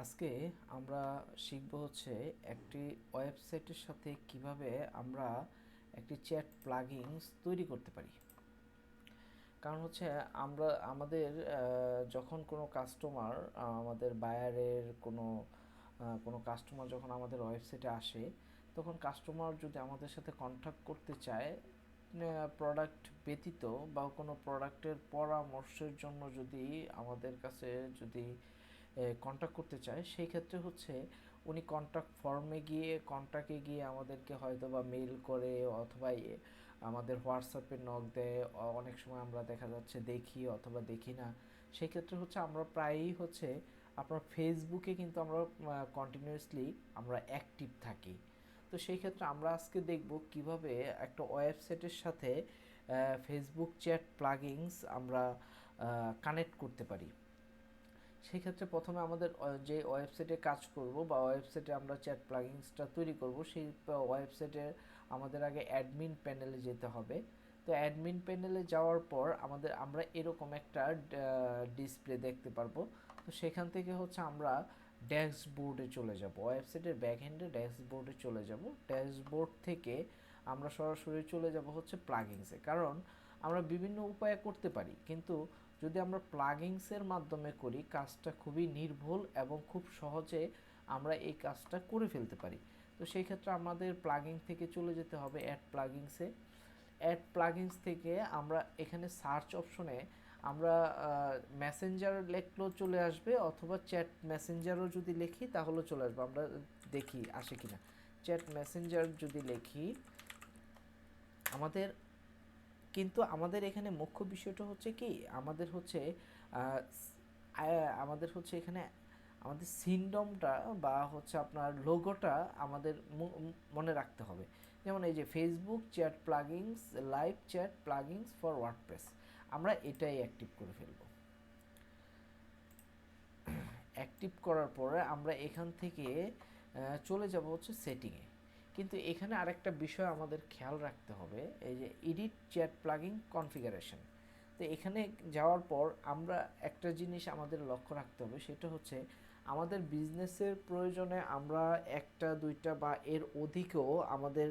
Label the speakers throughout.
Speaker 1: আজকে আমরা শিখব হচ্ছে একটি ওয়েবসাইটের সাথে কিভাবে আমরা একটি চ্যাট প্লাগইনস তৈরি করতে পারি। কারণ হচ্ছে আমরা আমাদের যখন কোনো কাস্টমার আমাদের বায়ারের কোনো কাস্টমার যখন আমাদের ওয়েবসাইটে আসে, তখন কাস্টমার যদি আমাদের সাথে কন্ট্যাক্ট করতে চায় প্রোডাক্ট ব্যতীত বা কোনো প্রোডাক্টের পরামর্শের জন্য, যদি আমাদের কাছে যদি কন্ট্যাক্ট করতে চায়, সেই ক্ষেত্রে হচ্ছে উনি কন্ট্যাক্ট ফর্মে গিয়ে কন্ট্যাক্টে গিয়ে আমাদেরকে হয়তো বা মেল করে অথবা আমাদের হোয়াটসঅ্যাপে নক দেয়। অনেক সময় আমরা দেখা যাচ্ছে দেখি অথবা দেখি না। সেই ক্ষেত্রে হচ্ছে আমরা প্রায়ই হচ্ছে আপনার ফেসবুকে কিন্তু আমরা কন্টিনিউয়াসলি আমরা অ্যাক্টিভ থাকি। তো সেই ক্ষেত্রে আমরা আজকে দেখব কিভাবে একটা ওয়েবসাইটের সাথে ফেসবুক চ্যাট প্লাগইনস আমরা কানেক্ট করতে পারি। সেই ক্ষেত্রে প্রথমে আমাদের যে ওয়েবসাইটে কাজ করব বা ওয়েবসাইটে আমরা চ্যাট প্লাগইনসটা তৈরি করব, সেই ওয়েবসাইটের আমাদের আগে অ্যাডমিন প্যানেলে যেতে হবে। তো অ্যাডমিন প্যানেলে যাওয়ার পর আমরা এরকম একটা ডিসপ্লে দেখতে পারবো। তো সেখান থেকে হচ্ছে আমরা ড্যাশবোর্ডে চলে যাব, ওয়েবসাইটের ব্যাকএন্ডে ড্যাশবোর্ডে চলে যাব। ড্যাশবোর্ড থেকে আমরা সরাসরি চলে যাব হচ্ছে প্লাগইনসে, কারণ আমরা বিভিন্ন উপায়ে করতে পারি, কিন্তু যদি আমরা প্লাগইনসের মাধ্যমে করি কাজটা খুবই নির্ভুল এবং খুব সহজে আমরা এই কাজটা করে ফেলতে পারি। তো সেই ক্ষেত্রে আমাদের প্লাগইন থেকে চলে যেতে হবে অ্যাড প্লাগইনসে। অ্যাড প্লাগইনস থেকে আমরা এখানে সার্চ অপশনে আমরা মেসেঞ্জার লিখলেও চলে আসবে, অথবা চ্যাট মেসেঞ্জারও যদি লিখি তাহলেও চলে আসবে। আমরা দেখি আসে কিনা। চ্যাট মেসেঞ্জার যদি লিখি, আমাদের কিন্তু আমাদের এখানে মুখ্য বিষয়টা হচ্ছে কি, আমাদের হচ্ছে আমাদের হচ্ছে এখানে আমাদের সিনডমটা বা হচ্ছে আপনার লোগোটা আমাদের মনে রাখতে হবে। যেমন এই যে Facebook chat plugins, live chat plugins for WordPress, আমরা এটাই অ্যাক্টিভ করে ফেলব। অ্যাক্টিভ করার পরে আমরা এখান থেকে চলে যাব হচ্ছে সেটিংয়ে। কিন্তু এখানে আরেকটা বিষয় আমাদের খেয়াল রাখতে হবে, এই যে এডিট চ্যাট প্লাগইন কনফিগারেশন। তো এখানে যাওয়ার পর আমরা একটা জিনিস আমাদের লক্ষ্য রাখতে হবে, সেটা হচ্ছে আমাদের বিজনেসের প্রয়োজনে আমরা একটা দুইটা বা এর অধিকও আমাদের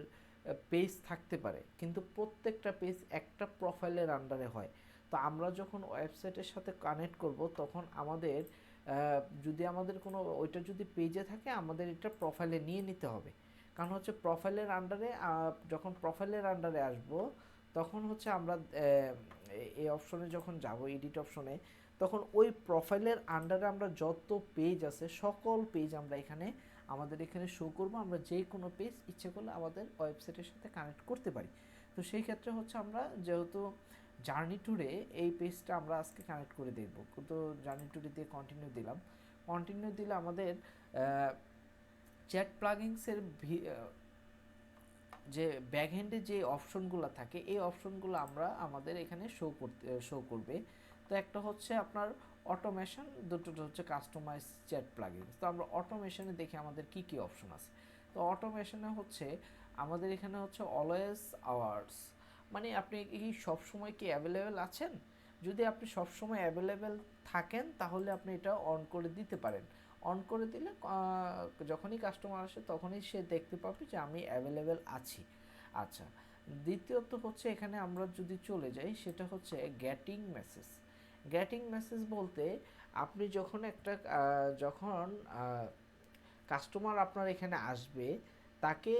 Speaker 1: পেজ থাকতে পারে, কিন্তু প্রত্যেকটা পেজ একটা প্রোফাইলের আন্ডারে হয়। তো আমরা যখন ওয়েবসাইটের সাথে কানেক্ট করব, তখন আমাদের যদি আমাদের কোনো ওইটা যদি পেজে থাকে, আমাদের এটা প্রোফাইলে নিয়ে নিতে হবে। কারণ হচ্ছে প্রোফাইলের আন্ডারে, যখন প্রোফাইলের আন্ডারে আসব, তখন হচ্ছে আমরা এই অপশনে যখন যাব, এডিট অপশনে, তখন ওই প্রোফাইলের আন্ডারে আমরা যত পেজ আছে সকল পেজ আমরা এখানে আমাদের এখানে শো করব। আমরা যে কোনো পেজ ইচ্ছে করলে আমাদের ওয়েবসাইটের সাথে কানেক্ট করতে পারি। তো সেই ক্ষেত্রে হচ্ছে আমরা যেহেতু জার্নি ট্যুরে এই পেজটা আমরা আজকে কানেক্ট করে দেখব, তো জার্নি ট্যুরে দিয়ে কন্টিনিউ দিলাম। কন্টিনিউ দিলে আমাদের চ্যাট প্লাগইনসের যে ব্যাকএন্ডে যে অপশনগুলো থাকে, এই অপশনগুলো আমাদের এখানে শো করবে। তো একটা হচ্ছে আপনার অটোমেশন, দুটোটা হচ্ছে কাস্টমাইজ চ্যাট প্লাগইনস। তো আমরা অটোমেশনে দেখি আমাদের কি কি অপশন আছে। তো অটোমেশনে হচ্ছে আমাদের এখানে হচ্ছে অলওয়েজ আওয়ার্স, মানে আপনি কি সবসময় কি অ্যাভেলেবেল আছেন। যদি আপনি সবসময় অ্যাভেলেবেল থাকেন, তাহলে আপনি এটা অন করে দিতে পারেন। অন করে দিলে যখনই কাস্টমার আসে তখনই সে দেখতে পাবে যে আমি অ্যাভেলেবেল আছি। আচ্ছা, দ্বিতীয়ত হচ্ছে এখানে আমরা যদি চলে যাই, সেটা হচ্ছে গেটিং মেসেজ। গেটিং মেসেজ বলতে আপনি যখন কাস্টমার আপনার এখানে আসবে, তাকে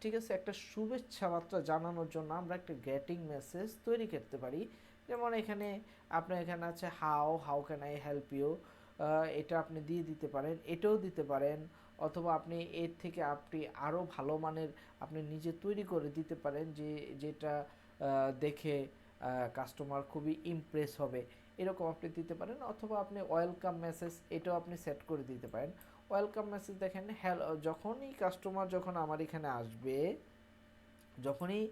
Speaker 1: ঠিক আছে একটা শুভেচ্ছা বার্তা জানানোর জন্য আমরা একটা গেটিং মেসেজ তৈরি করতে পারি। যেমন এখানে আপনার এখানে আছে how can I help you, এটা আপনি দিয়ে দিতে পারেন, এটাও দিতে পারেন। অথবা আপনি এর থেকে আপনি আরও ভালো মানের আপনি নিজে তৈরি করে দিতে পারেন, যেটা দেখে কাস্টমার খুবই ইমপ্রেস হবে, এরকম আপনি দিতে পারেন। অথবা আপনি ওয়েলকাম মেসেজ, এটাও আপনি সেট করে দিতে পারেন। ওয়েলকাম মেসেজ দেখেন, হ্যালো, যখনই কাস্টমার যখন আমার এখানে আসবে, যখনই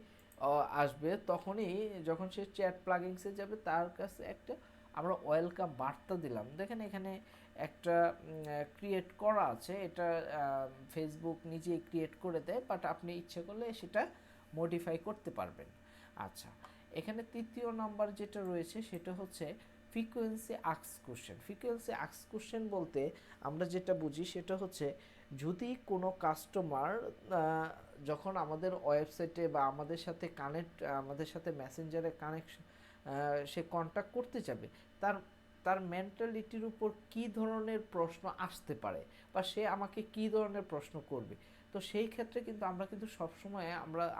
Speaker 1: তখনই যখন সে চ্যাট প্লাগইনসে যাবে, তার কাছে একটা আমরা ওয়েলকাম বার্তা দিলাম। দেখেন এখানে একটা ক্রিয়েট করা আছে, এটা ফেসবুক নিজেই ক্রিয়েট করে দেয়, বাট আপনি ইচ্ছে করলে সেটা মডিফাই করতে পারবেন। আচ্ছা, এখানে তৃতীয় নাম্বার যেটা রয়েছে সেটা হচ্ছে ফ্রিকোয়েন্সি আক্স কোশ্চেন বলতে আমরা যেটা বুঝি সেটা হচ্ছে, যদি কোনো কাস্টমার যখন আমাদের ওয়েবসাইটে বা আমাদের সাথে মেসেঞ্জারে কানেকশন, সে কন্ট্যাক্ট করতে যাবে, তার তার মেন্টালিটির উপর কী ধরনের প্রশ্ন আসতে পারে বা সে আমাকে কী ধরনের প্রশ্ন করবে। তো সেই ক্ষেত্রে কিন্তু আমরা কিন্তু সবসময়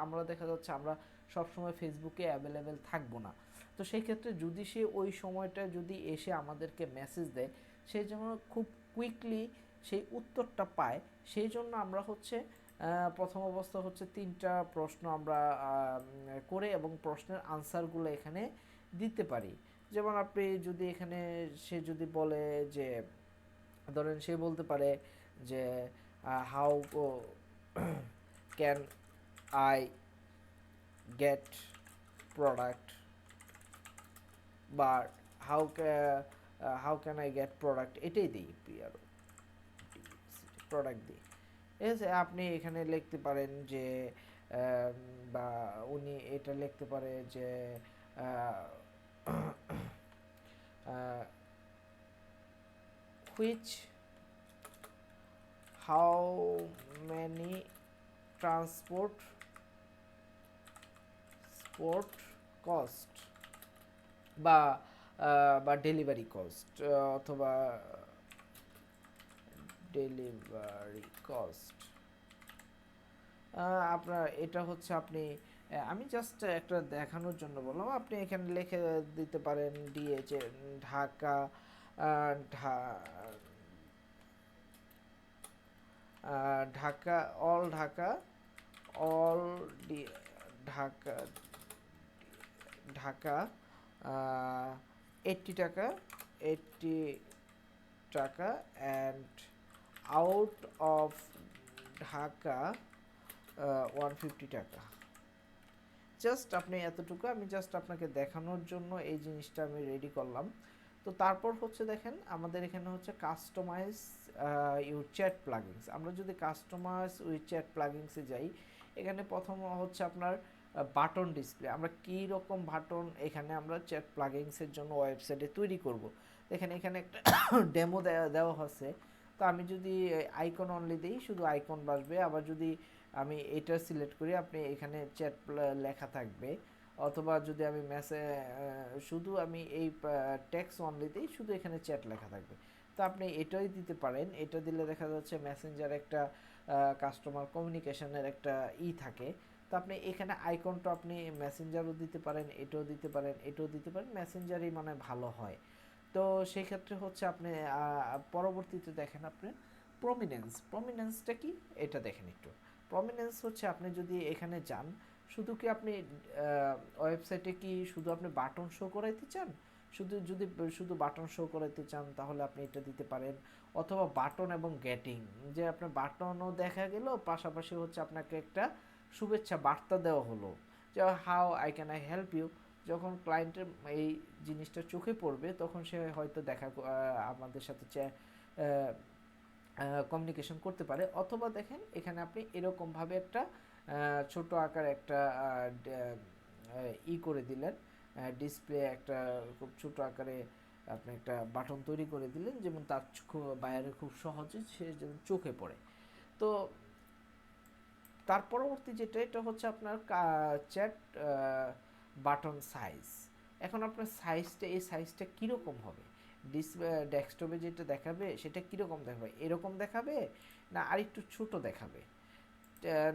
Speaker 1: আমরা দেখা যাচ্ছে আমরা সবসময় ফেসবুকে অ্যাভেলেবেল থাকবো না। তো সেই ক্ষেত্রে যদি সে ওই সময়টা যদি এসে আমাদেরকে মেসেজ দেয়, সে যেন খুব কুইকলি সেই উত্তরটা পায়, সেই জন্য আমরা হচ্ছে প্রথম অবস্থা হচ্ছে 3টা প্রশ্ন আমরা করে এবং প্রশ্নের আনসারগুলো এখানে দিতে পারি। যেমন আপনি যদি এখানে সে যদি বলে যে, ধরেন সে বলতে পারে যে how can I get product, বা how can I get product, এটাই দিই পিআর প্রোডাক্ট দিই। ঠিক আছে, আপনি এখানে লিখতে পারেন যে বা উনি এটা লিখতে পারে যে which how many transport cost, বা ডেলিভারি কস্ট, অথবা ডেলিভারি কস্ট। আপনার এটা হচ্ছে আপনি আমি জাস্ট একটা দেখানোর জন্য বললাম, আপনি এখানে লিখে দিতে পারেন ডিএইচ ঢাকা, ঢাকা অল ঢাকা ঢাকা 80 টাকা, 80 টাকা, অ্যান্ড আউট অফ ঢাকা 150 টাকা। জাস্ট আপনি এতটুকু, আমি জাস্ট আপনাকে দেখানোর জন্য এই জিনিসটা আমি রেডি করলাম। তো তারপর হচ্ছে দেখেন আমাদের এখানে হচ্ছে কাস্টমাইজ ইউর চ্যাট প্লাগিংস। আমরা যদি কাস্টমাইজ উইথ চ্যাট প্লাগিংসে যাই, এখানে প্রথম হচ্ছে আপনার বাটন ডিসপ্লে। আমরা কী রকম বাটন এখানে আমরা চ্যাট প্লাগিংসের জন্য ওয়েবসাইটে তৈরি করব। এখানে একটা ডেমো দেওয়া হচ্ছে। তো আমি যদি আইকন অনলি দিই, শুধু আইকন বাসবে। আবার যদি আমি এটা সিলেক্ট করি, আপনি এখানে চ্যাট লেখা থাকবে। অথবা যদি আমি শুধু আমি এই টেক্সট অনলি দিই, শুধু এখানে চ্যাট লেখা থাকবে। তো আপনি এটাই দিতে পারেন। এটা দিলে দেখা যাচ্ছে মেসেঞ্জার একটা কাস্টমার কমিউনিকেশনের একটা থাকে। তো আপনি এখানে আইকনটা আপনি মেসেঞ্জারও দিতে পারেন, এটাও দিতে পারেন, এটাও দিতে পারেন। মেসেঞ্জারই মানে ভালো হয়। তো সেই ক্ষেত্রে হচ্ছে আপনি পরবর্তীতে দেখেন আপনি প্রমিনেন্সটা কি এটা দেখেন একটু। প্রমিনেন্স হচ্ছে আপনি যদি এখানে যান, শুধু কি আপনি ওয়েবসাইটে কি শুধু আপনি বাটন শো করাইতে চান, শুধু বাটন শো করাইতে চান, তাহলে আপনি এটা দিতে পারেন। অথবা বাটন এবং গেটিং, যে আপনার বাটনও দেখা গেল, পাশাপাশি হচ্ছে আপনাকে একটা শুভেচ্ছা বার্তা দেওয়া হলো যে how I can I help you. যখন ক্লায়েন্টের এই জিনিসটা চোখে পড়বে, তখন সে হয়তো আমাদের সাথে কমিউনিকেশন করতে পারে। অথবা দেখেন এখানে আপনি এরকমভাবে একটা ছোট আকার একটা করে দিলেন, ডিসপ্লে একটা খুব ছোট আকারে আপনি একটা বাটন তৈরি করে দিলেন, যেমন তার বাইরে খুব সহজে সে যেন চোখে পড়ে। তো তার পরবর্তী যেটা, এটা হচ্ছে আপনার চ্যাট বাটন সাইজ। এখন আপনার এই সাইজটা কীরকম হবে? ডেস্কটপে যেটা দেখাবে সেটা কীরকম দেখাবে? এরকম দেখাবে, না আরেকটু ছোট দেখাবে,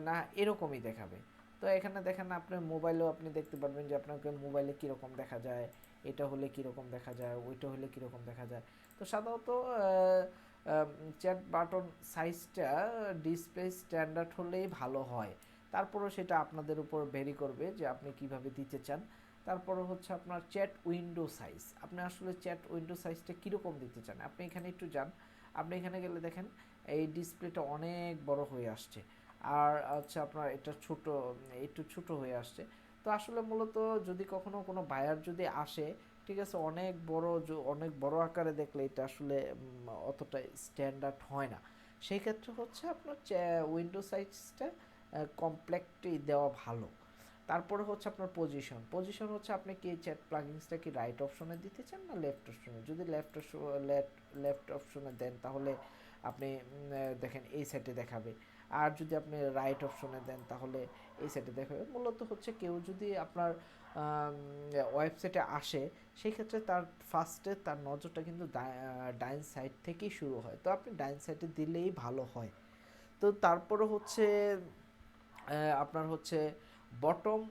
Speaker 1: না এরকমই দেখাবে? তো এখানে দেখেন আপনার মোবাইলেও আপনি দেখতে পারবেন যে আপনাকে মোবাইলে কীরকম দেখা যায়, এটা হলে কীরকম দেখা যায়, ওইটা হলে কীরকম দেখা যায়। তো সাধারণত চ্যাট বাটন সাইজটা ডিসপ্লে স্ট্যান্ডার্ড হলেই ভালো হয়। তারপরও সেটা আপনাদের উপর ভেরি করবে যে আপনি কিভাবে দিতে চান। তারপরে হচ্ছে আপনার চ্যাট উইন্ডো সাইজ। আপনি আসলে চ্যাট উইন্ডো সাইজটা কীরকম দিতে চান, আপনি এখানে একটু যান। আপনি এখানে গেলে দেখেন এই ডিসপ্লেটা অনেক বড় হয়ে আসছে, আর হচ্ছে আপনার এটা একটু ছোট হয়ে আসছে। তো আসলে মূলত যদি কখনো কোনো বায়ার যদি আসে, ঠিক আছে, অনেক বড় আকারে দেখলে এটা আসলে অতটা স্ট্যান্ডার্ড হয় না। সেই ক্ষেত্রে হচ্ছে আপনার উইন্ডো সাইজটা কমপ্লেক্টই দেওয়া ভালো। তারপরে হচ্ছে আপনার পজিশন হচ্ছে আপনি কি চ্যাট প্লাগিংসটা কি রাইট অপশনে দিতে চান না লেফট অপশনে। যদি লেফট অপশনে দেন তাহলে আপনি দেখেন এই সাইটে দেখাবে, আর যদি আপনি রাইট অপশনে দেন তাহলে এই সাইটে দেখাবে। মূলত হচ্ছে কেউ যদি আপনার ওয়েবসাইটে আসে সেই ক্ষেত্রে তার ফার্স্টে তার নজরটা কিন্তু ডাইন সাইড থেকেই শুরু হয়, তো আপনি ডাইন সাইডে দিলেই ভালো হয়। তো তারপরে হচ্ছে আপনার হচ্ছে bottom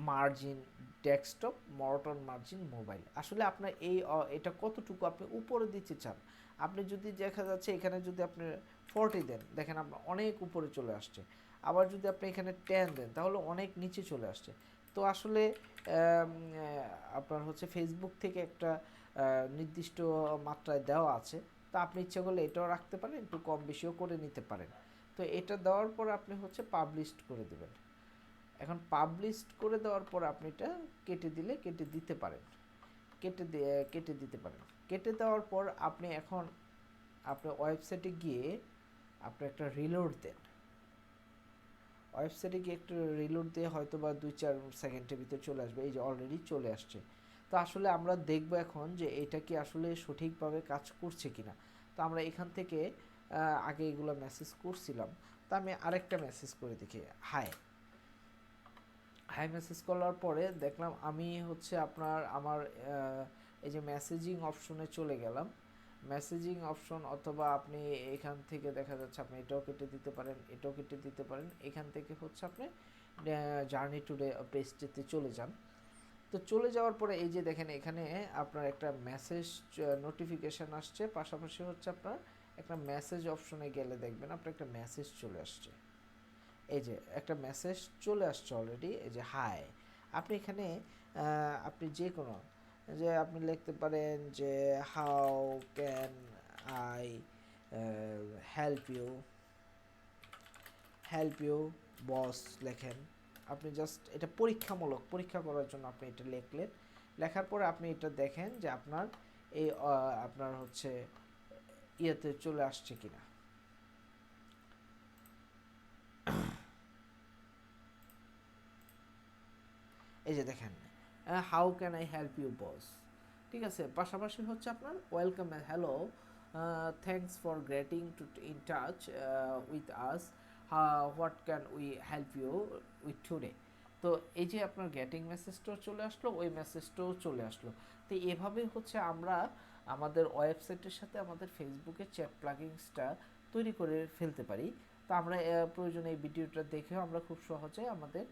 Speaker 1: margin desktop, bottom margin mobile. আসলে আপনার এটা কতটুকু আপনি উপরে দিতে চান। আপনি যদি দেখা যাচ্ছে এখানে যদি আপনি 40 দেন, দেখেন আপনার অনেক উপরে চলে আসছে। আবার যদি আপনি এখানে 10 দেন তাহলে অনেক নিচে চলে আসছে। তো আসলে আপনার হচ্ছে ফেসবুক থেকে একটা নির্দিষ্ট মাত্রায় দেওয়া আছে, তো আপনি ইচ্ছে করলে এটাও রাখতে পারেন, একটু কম বেশিও করে নিতে পারেন। তো এটা দেওয়ার পর আপনি হচ্ছে পাবলিশড করে দেবেন। এখন পাবলিশড করে দেওয়ার পর আপনি এটা কেটে দিতে পারেন, কেটে দিতে পারেন। কেটে দেওয়ার পর আপনি এখন আপনার ওয়েবসাইটে গিয়ে আপনি একটা রিলোড দেন। ওয়েবসাইটে গিয়ে একটু রিলোড দিয়ে হয়তো বা 2-4 সেকেন্ডের ভিতরে চলে আসবে। এই যে অলরেডি চলে আসছে। তো আসলে আমরা দেখব এখন যে এটা কি আসলে সঠিকভাবে কাজ করছে কিনা। তো আমরা এখান থেকে আগে এগুলো মেসেজ করছিলাম, তো আমি আরেকটা মেসেজ করে দেখি হাই। মেসেজ করার পরে দেখলাম আমি হচ্ছে আমার এই যে মেসেজিং অপশনে চলে গেলাম। মেসেজিং অপশন, অথবা আপনি এখান থেকে দেখা যাচ্ছে আপনি এটাও কেটে দিতে পারেন, এটাও কেটে দিতে পারেন। এখান থেকে হচ্ছে আপনি জার্নি টুডে পেজটিতে চলে যান। তো চলে যাওয়ার পরে এই যে দেখেন এখানে আপনার একটা মেসেজ নোটিফিকেশান আসছে, পাশাপাশি হচ্ছে আপনার একটা মেসেজ অপশনে গেলে দেখবেন আপনার একটা মেসেজ চলে আসছে। এই যে একটা মেসেজ চলে আসছে অলরেডি, এই যে হাই। আপনি এখানে আপনি যে কোনো যে আপনি লিখতে পারেন যে how can I help you boss লেখেন। আপনি জাস্ট এটা পরীক্ষা করার জন্য আপনি এটা লিখলেন। লেখার পরে আপনি এটা দেখেন যে আপনার এই আপনার হচ্ছে ইয়েতে চলে আসছে কিনা। এই যে দেখেন how can I help you boss, ঠিক আছে। পাশাপাশি হচ্ছে আপনার welcome hello, thanks for getting to in touch with us, what can we help you with today. তো এই যে আপনার গেটিং মেসেজটাও চলে আসলো, ওই মেসেজটাও চলে আসলো। তো এভাবে হচ্ছে আমরা আমাদের ওয়েবসাইটের সাথে আমাদের ফেসবুকের চ্যাট প্লাগিংসটা তৈরি করে ফেলতে পারি। তো আমরা প্রয়োজনে এই ভিডিওটা দেখেও আমরা খুব সহজে আমাদের